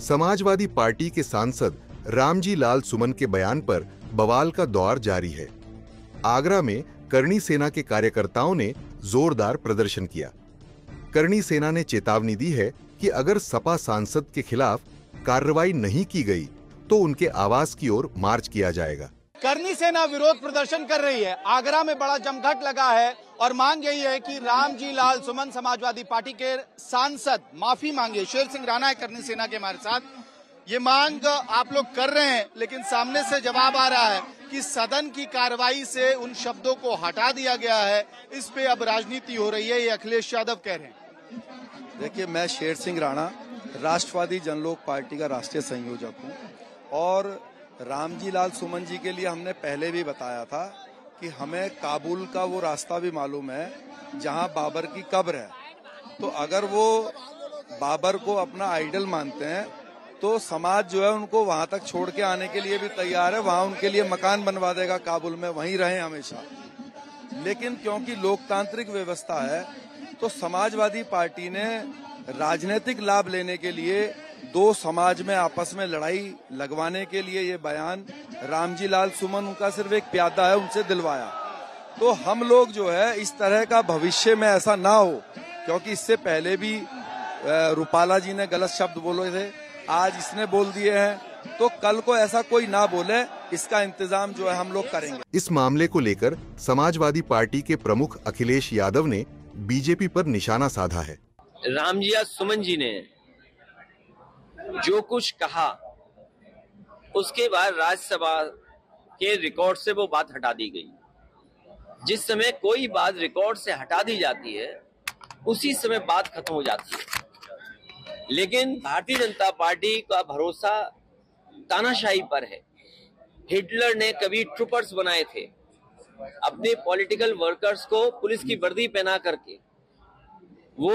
Samajwadi party के सांसद रामजी लाल सुमन के बयान पर बवाल का दौर जारी है। आगरा में करणी सेना के कार्यकर्ताओं ने जोरदार प्रदर्शन किया। करणी सेना ने चेतावनी दी है कि अगर सपा सांसद के खिलाफ कार्रवाई नहीं की गई तो उनके आवास की ओर मार्च किया जाएगा। करणी सेना विरोध प्रदर्शन कर रही है। आगरा में बड़ा जमघट लगा है और मांग यही है कि रामजी लाल सुमन समाजवादी पार्टी के सांसद माफी मांगे। शेर सिंह राणा है करणी सेना के हमारे साथ। ये मांग आप लोग कर रहे हैं, लेकिन सामने से जवाब आ रहा है कि सदन की कार्रवाई से उन शब्दों को हटा दिया गया है। इस पे अब राजनीति हो रही है, ये अखिलेश यादव कह रहे हैं। देखिए, मैं शेर सिंह राणा राष्ट्रवादी जनलोक पार्टी का राष्ट्रीय संयोजक हूँ और रामजी लाल सुमन जी के लिए हमने पहले भी बताया था कि हमें काबुल का वो रास्ता भी मालूम है जहाँ बाबर की कब्र है। तो अगर वो बाबर को अपना आइडल मानते हैं तो समाज जो है उनको वहां तक छोड़ के आने के लिए भी तैयार है। वहां उनके लिए मकान बनवा देगा काबुल में, वहीं रहें हमेशा। लेकिन क्योंकि लोकतांत्रिक व्यवस्था है तो समाजवादी पार्टी ने राजनीतिक लाभ लेने के लिए दो समाज में आपस में लड़ाई लगवाने के लिए ये बयान रामजी लाल सुमन, उनका सिर्फ एक प्यादा है, उनसे दिलवाया। तो हम लोग जो है इस तरह का भविष्य में ऐसा ना हो, क्योंकि इससे पहले भी रूपाला जी ने गलत शब्द बोले थे, आज इसने बोल दिए हैं, तो कल को ऐसा कोई ना बोले, इसका इंतजाम जो है हम लोग करेंगे। इस मामले को लेकर समाजवादी पार्टी के प्रमुख अखिलेश यादव ने बीजेपी पर निशाना साधा है। रामजी सुमन जी ने जो कुछ कहा उसके बाद राज्यसभा के रिकॉर्ड से वो बात हटा दी गई। जिस समय कोई बात रिकॉर्ड से हटा दी जाती है उसी समय बात खत्म हो जाती है। लेकिन भारतीय जनता पार्टी का भरोसा तानाशाही पर है। हिटलर ने कभी ट्रूपर्स बनाए थे, अपने पॉलिटिकल वर्कर्स को पुलिस की वर्दी पहना करके वो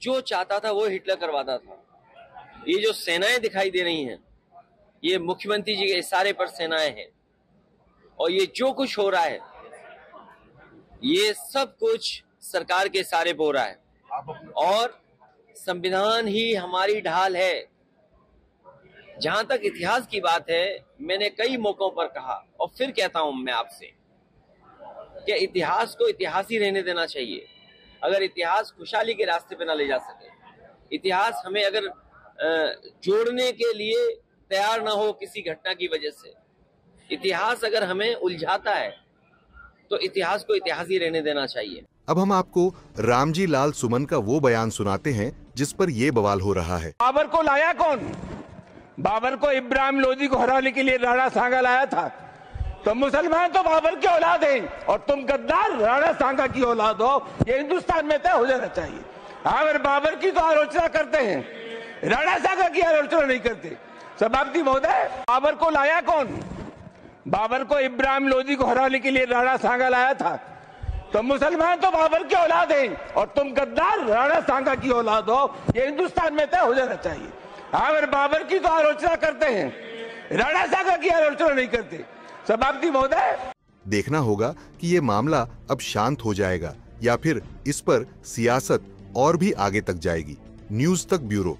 जो चाहता था वो हिटलर करवाता था। ये जो सेनाएं दिखाई दे रही हैं, ये मुख्यमंत्री जी के इशारे पर सेनाएं हैं और ये जो कुछ हो रहा है ये सब कुछ सरकार के इशारे पर हो रहा है और संविधान ही हमारी ढाल है। जहां तक इतिहास की बात है, मैंने कई मौकों पर कहा और फिर कहता हूं मैं आपसे कि इतिहास को इतिहास ही रहने देना चाहिए। अगर इतिहास खुशहाली के रास्ते पे ना ले जा सके, इतिहास हमें अगर जोड़ने के लिए तैयार ना हो किसी घटना की वजह से, इतिहास अगर हमें उलझाता है तो इतिहास को इतिहास ही रहने देना चाहिए। अब हम आपको रामजी लाल सुमन का वो बयान सुनाते हैं जिस पर ये बवाल हो रहा है। बाबर को लाया कौन? बाबर को इब्राहिम लोदी को हराने के लिए राणा सांगा लाया था। तो मुसलमान तो बाबर की औलाद हैं और तुम गद्दार राणा सांगा की औलाद हो, ये हिंदुस्तान में तय हो जाना चाहिए। अगर बाबर की तो आलोचना करते हैं, राणा सांगा की आलोचना नहीं करते। सभापति महोदय, बाबर को लाया कौन? बाबर को इब्राहिम लोदी को हराने के लिए राणा सांगा लाया था। तो मुसलमान तो बाबर की औलाद हैं और तुम गद्दार राणा सांगा की औलाद हो, ये हिंदुस्तान में तय हो जाना चाहिए। अगर बाबर की तो आलोचना करते हैं, राणा सांगा की आलोचना नहीं करते। सभापति महोदय, देखना होगा कि ये मामला अब शांत हो जाएगा या फिर इस पर सियासत और भी आगे तक जाएगी। न्यूज़ तक ब्यूरो।